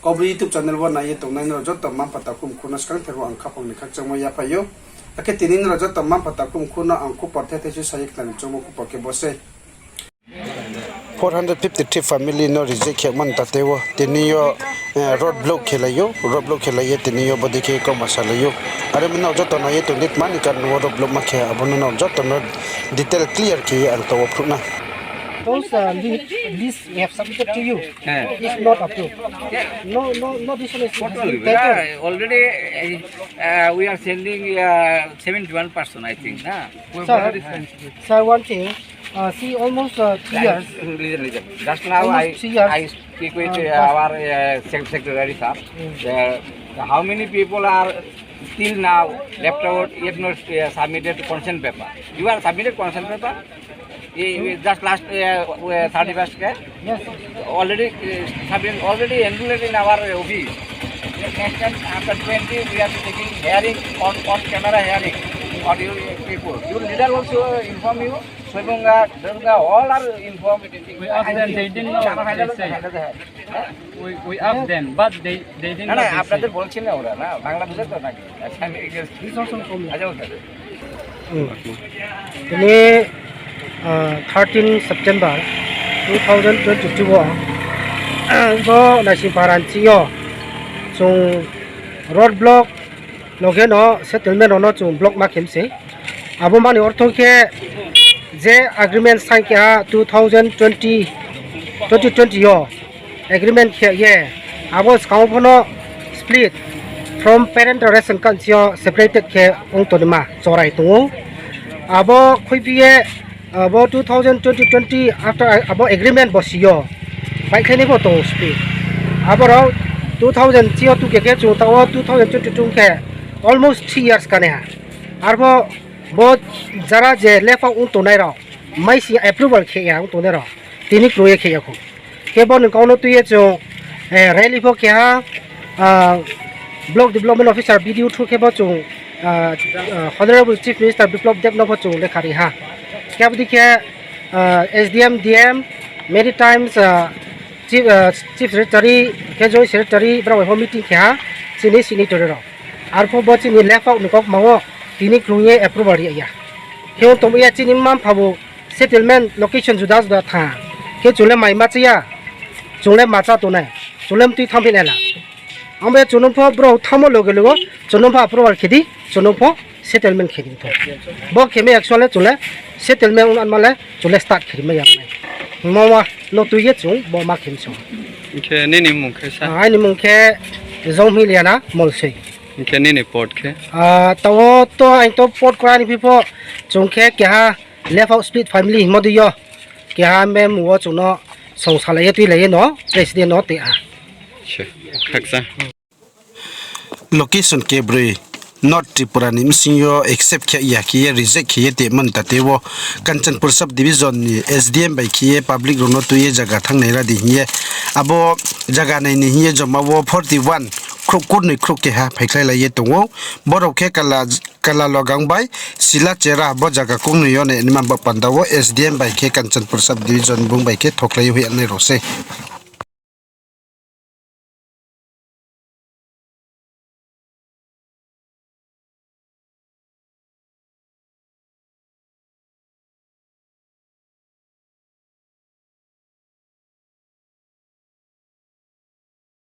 Kobri YouTube channel wa na ye tong nai rojot tamam patakum khuna skang thero angkha pong nikhak chamo ya payo ake tinin rojot tamam patakum khuna angku parthe te sayek tan chomo ku poke bose 453 family no reject man tatewo tiniyo road block khelayo tiniyo bodike ko masalayo are mino joto na ye tondit mani kan road block ma khe abono no joto no detail clear ki an to phuna. Those list we have submitted to you is not approved. No decision is taken. Already we are sending 71%, I think. Sir, one thing, see almost 3 years. Just now I speak with our secretary, sir. How many people are still now left out yet not submitted consent paper? You are submitted consent paper? Just last 31st, yes, already enrolled in our office. Next time after 20, we are taking hearing on camera hearing for you people. Your leader also inform you. All are informed. We asked them, they didn't know what they say. We asked them, but they didn't know what they say. this also from 13 September 2022 go nasi parancio chung road block loge no settlement no chung block ma khemse abo mani ortho ke je agreement sign kya 2020 yo agreement kya ye abo skau phono split from parent ration consio separated ke ong tonma chorai tu abo khoipiye about 2020 after about agreement bosio by kene photo speed about 2002 ke chu taw 2022 ke almost 3 years kane ha arbo bot jara je lefa un to nai ro mai si approval khe ya un to nai ro tini kroye khe ya ko ke bon kono tu ye chu rally pho ke ha block development officer video thu ke bo chu honorable chief minister biplop deb no pho chu lekhari ha क्या बोलते क्या SDM DM many times chief secretary क्या जो secretary बड़ा वो meeting क्या sini तो रहा आर फो बच्चे नि left out निको मांगो तीनी क्लूये approval या क्यों तुम ये चीनी माम फाबो settlement location जुदा जुदा था क्या चुले माई माचिया चुले माचा तो नहीं चुले मत थाम भी नहीं ला हम ये चुनम फो ब्रो थामो लोगे लोगो चुनम फो approval खेती चुनम फो settlement खेती तो बहुत केमे actually Chule settlement un male chule start khiri ma yam nai mama no tu ye chung bo ma khim chung ke ni mung khe sa ai ni mung khe zong mi liana mol sei ke ni port khe tawo to ai to port kra ni pipo chung khe kya left out split family modu yo kya mem wo chung no song sala ye tui le no president no te a che khaksa location kebre not Tripura ni msinyo except kya ya ki reject ki te man tatewo Kanchanpur sub division ni SDM by ki public rono tu ye jaga thang nei ra di ye abo jaga nei ni ye joma wo 41 kruk ni kruk ke ha phaiklai la ye tongo boro ke kala logang bai sila chera bo jaga kung ni yo ne man ba pandawo SDM by ke Kanchanpur sub division bung by ke thoklai hui an nei rose